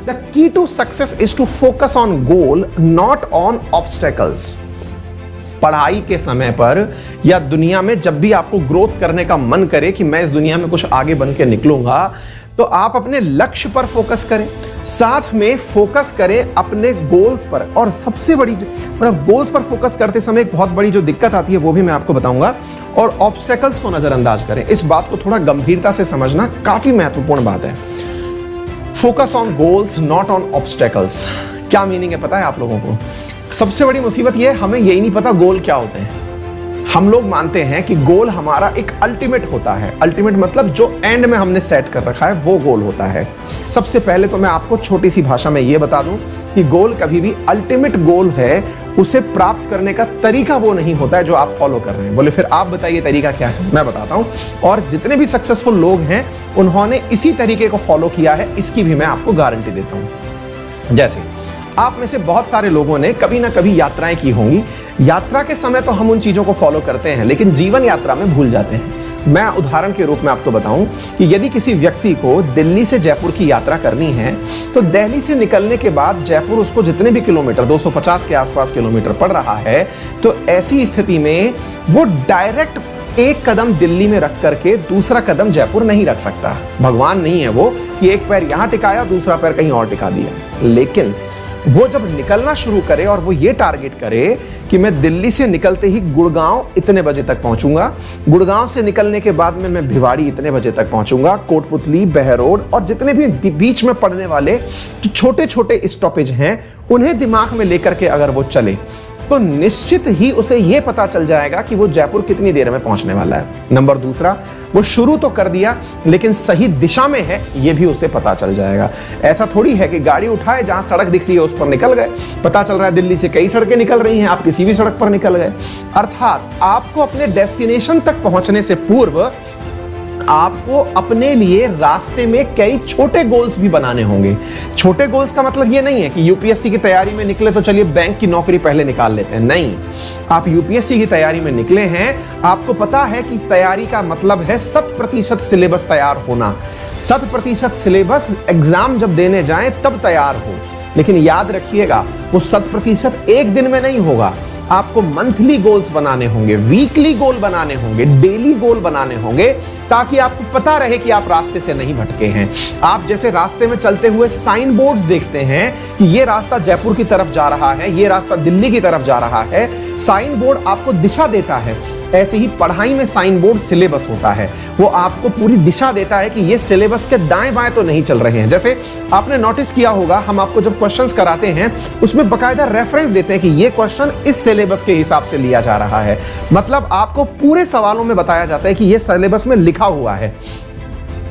The key to success is to focus on goal not on obstacles. पढ़ाई के समय पर या दुनिया में जब भी आपको ग्रोथ करने का मन करे कि मैं इस दुनिया में कुछ आगे बन के निकलूंगा, तो आप अपने लक्ष्य पर फोकस करें, साथ में फोकस करें अपने गोल्स पर। और सबसे बड़ी गोल्स पर फोकस करते समय एक बहुत बड़ी जो दिक्कत आती है वो भी मैं आपको बताऊंगा। और ऑब्स्टेकल्स को नजरअंदाज करें। इस बात को थोड़ा गंभीरता से समझना काफी महत्वपूर्ण बात है। Focus on goals not on obstacles. क्या मीनिंग है पता है आप लोगों को? सबसे बड़ी मुसीबत यह है, हमें यही नहीं पता गोल क्या होते हैं। हम लोग मानते हैं कि गोल हमारा एक अल्टीमेट होता है। अल्टीमेट मतलब जो एंड में हमने सेट कर रखा है वो गोल होता है। सबसे पहले तो मैं आपको छोटी सी भाषा में ये बता दूं कि गोल कभी भी अल्टीमेट गोल है, उसे प्राप्त करने का तरीका वो नहीं होता है जो आप फॉलो कर रहे हैं। बोले फिर आप बताइए तरीका क्या है? मैं बताता हूं। और जितने भी सक्सेसफुल लोग हैं उन्होंने इसी तरीके को फॉलो किया है, इसकी भी मैं आपको गारंटी देता हूं। जैसे आप में से बहुत सारे लोगों ने कभी ना कभी यात्राएं की होंगी। यात्रा के समय तो हम उन चीजों को फॉलो करते हैं, लेकिन जीवन यात्रा में भूल जाते हैं। मैं उदाहरण के रूप में आपको बताऊं कि यदि किसी व्यक्ति को दिल्ली से जयपुर की यात्रा करनी है, तो दिल्ली से निकलने के बाद जयपुर उसको जितने भी किलोमीटर 250 के आसपास किलोमीटर पड़ रहा है, तो ऐसी स्थिति में वो डायरेक्ट एक कदम दिल्ली में रख करके दूसरा कदम जयपुर नहीं रख सकता। भगवान नहीं है वो कि एक पैर यहां टिकाया दूसरा पैर कहीं और टिका दिया। लेकिन वो जब निकलना शुरू करे और वो ये टारगेट करे कि मैं दिल्ली से निकलते ही गुड़गांव इतने बजे तक पहुंचूंगा, गुड़गांव से निकलने के बाद में मैं भिवाड़ी इतने बजे तक पहुंचूंगा, कोटपुतली, बहरोड और जितने भी बीच में पड़ने वाले जो छोटे छोटे स्टॉपेज हैं उन्हें दिमाग में लेकर के अगर वो चले, तो निश्चित ही उसे यह पता चल जाएगा कि वो जयपुर कितनी देर में पहुंचने वाला है। नंबर दूसरा, वो शुरू तो कर दिया लेकिन सही दिशा में है यह भी उसे पता चल जाएगा। ऐसा थोड़ी है कि गाड़ी उठाए जहां सड़क दिख रही है उस पर निकल गए। पता चल रहा है दिल्ली से कई सड़कें निकल रही हैं, आप किसी भी सड़क पर निकल गए। अर्थात आपको अपने डेस्टिनेशन तक पहुंचने से पूर्व आपको अपने लिए रास्ते में कई छोटे गोल्स भी बनाने होंगे। छोटे गोल्स का मतलब ये नहीं है कि यूपीएससी की तैयारी में निकले तो चलिए बैंक की नौकरी पहले निकाल लेते हैं। नहीं, आप यूपीएससी की तैयारी में निकले हैं, आपको पता है कि इस तैयारी का मतलब है 100% सिलेबस तैयार होना। 100% सिलेबस एग्जाम जब देने जाएं तब तैयार हो। लेकिन याद रखिएगा वो 100% एक दिन में नहीं होगा। आपको मंथली गोल्स बनाने होंगे, वीकली गोल बनाने होंगे, डेली गोल बनाने होंगे, ताकि आपको पता रहे कि आप रास्ते से नहीं भटके हैं। आप जैसे रास्ते में चलते हुए साइन बोर्ड्स देखते हैं कि ये रास्ता जयपुर की तरफ जा रहा है, ये रास्ता दिल्ली की तरफ जा रहा है, साइन बोर्ड आपको दिशा देता है। ऐसे ही पढ़ाई में साइन बोर्ड सिलेबस होता है, वो आपको पूरी दिशा देता है कि ये सिलेबस के दाएं बाएं तो नहीं चल रहे हैं। जैसे आपने नोटिस किया होगा, हम आपको जब क्वेश्चंस कराते हैं उसमें बकायदा रेफरेंस देते हैं कि ये क्वेश्चन इस सिलेबस के हिसाब से लिया जा रहा है। मतलब आपको पूरे सवालों में बताया जाता है कि ये सिलेबस में लिखा हुआ है।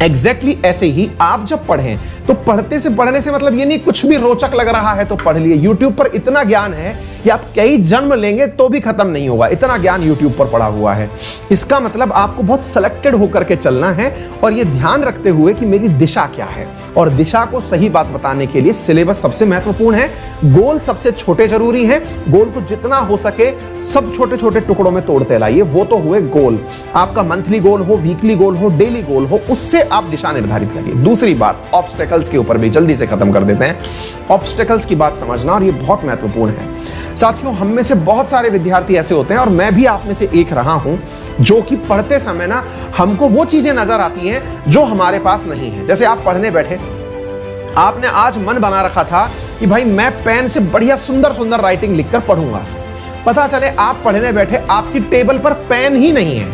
एग्जैक्टली ऐसे ही आप जब पढ़ें तो पढ़ने से मतलब ये नहीं कुछ भी रोचक लग रहा है तो पढ़ लिए। यूट्यूब पर इतना ज्ञान है कि आप कई जन्म लेंगे तो भी खत्म नहीं होगा, इतना ज्ञान यूट्यूब पर पड़ा हुआ है। इसका मतलब आपको बहुत सिलेक्टेड होकर के चलना है और ये ध्यान रखते हुए कि मेरी दिशा क्या है। और दिशा को सही बात बताने के लिए सिलेबस सबसे महत्वपूर्ण है, गोल सबसे छोटे जरूरी है। गोल को जितना हो सके सब छोटे छोटे टुकड़ों में तोड़ते लाइए। वो तो हुए गोल, आपका मंथली गोल हो, वीकली गोल हो, डेली गोल हो, उससे आप दिशा निर्धारित करिए। दूसरी बात, ऑब्स्टेकल्स के ऊपर भी जल्दी से खत्म कर देते हैं। ऑब्स्टेकल्स की बात समझना और ये बहुत महत्वपूर्ण है साथियों। हम में से बहुत सारे विद्यार्थी ऐसे होते हैं और मैं भी आप में से एक रहा हूं, जो कि पढ़ते समय ना हमको वो चीजें नजर आती हैं जो हमारे पास नहीं है। जैसे आप पढ़ने बैठे, आपने आज मन बना रखा था कि भाई मैं पेन से बढ़िया सुंदर सुंदर राइटिंग लिखकर पढ़ूंगा। पता चले आप पढ़ने बैठे, आपकी टेबल पर पेन ही नहीं है,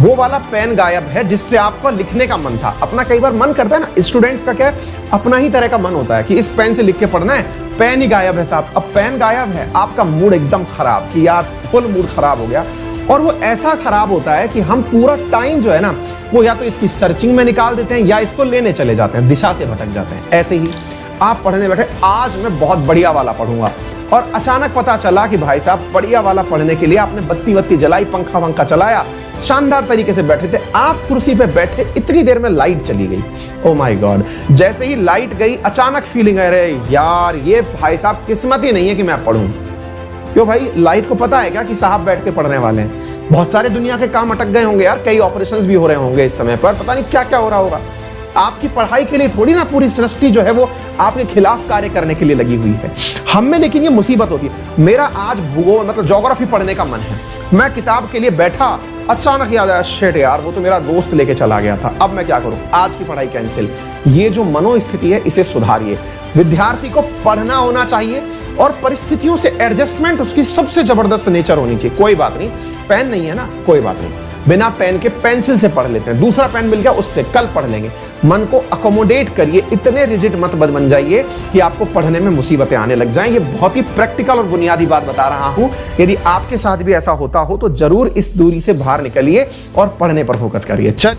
वो वाला पेन गायब है जिससे आपको लिखने का मन था। अपना कई बार मन करता है ना, स्टूडेंट्स का क्या है, अपना ही तरह का मन होता है कि इस पेन से लिख के पढ़ना है, पेन ही गायब है साहब। अब पेन गायब है, आपका मूड एकदम खराब कि यार फुल मूड खराब हो गया। और वो ऐसा खराब होता है कि हम पूरा टाइम जो है ना वो या तो इसकी सर्चिंग में निकाल देते हैं या इसको लेने चले जाते हैं, दिशा से भटक जाते हैं। ऐसे ही आप पढ़ने बैठे, आज मैं बहुत बढ़िया वाला पढ़ूंगा, और अचानक पता चला कि भाई साहब बढ़िया वाला पढ़ने के लिए आपने बत्ती वत्ती जलाई, पंखा वंखा चलाया, शानदार तरीके से बैठे थे, आप कुर्सी पे बैठे, इतनी देर में लाइट चली गई। ओ माय गॉड, जैसे ही लाइट गई अचानक फीलिंग है, अरे यार ये भाई साहब किस्मत ही नहीं है कि मैं पढ़ूं। क्यों भाई, लाइट को पता है क्या कि साहब बैठ के पढ़ने वाले हैं? बहुत सारे दुनिया के काम अटक गए होंगे यार, कई ऑपरेशंस भी हो रहे होंगे इस समय पर, पता नहीं क्या क्या हो रहा होगा। आपकी पढ़ाई के लिए थोड़ी ना पूरी सृष्टि जो है वो आपके खिलाफ कार्य करने के लिए लगी हुई है। हम में लेकिन ये मुसीबत होती है। मेरा आज भूगोल मतलब ज्योग्राफी पढ़ने का मन है, मैं किताब के लिए बैठा, अचानक याद आया शिट यार वो तो मेरा दोस्त लेके चला गया था, अब मैं क्या करूं, आज की पढ़ाई कैंसिल। ये जो मनोस्थिति है इसे सुधारिए। विद्यार्थी को पढ़ना होना चाहिए और परिस्थितियों से एडजस्टमेंट उसकी सबसे जबरदस्त नेचर होनी चाहिए। कोई बात नहीं, पेन नहीं है ना, कोई बात नहीं, बिना पेन के पेंसिल से पढ़ लेते हैं, दूसरा पेन मिल गया उससे कल पढ़ लेंगे। मन को अकोमोडेट करिए, इतने रिजिड मत बन जाइए कि आपको पढ़ने में मुसीबतें आने लग जाएं। ये बहुत ही प्रैक्टिकल और बुनियादी बात बता रहा हूं। यदि आपके साथ भी ऐसा होता हो तो जरूर इस दूरी से बाहर निकलिए और पढ़ने पर फोकस करिए। चल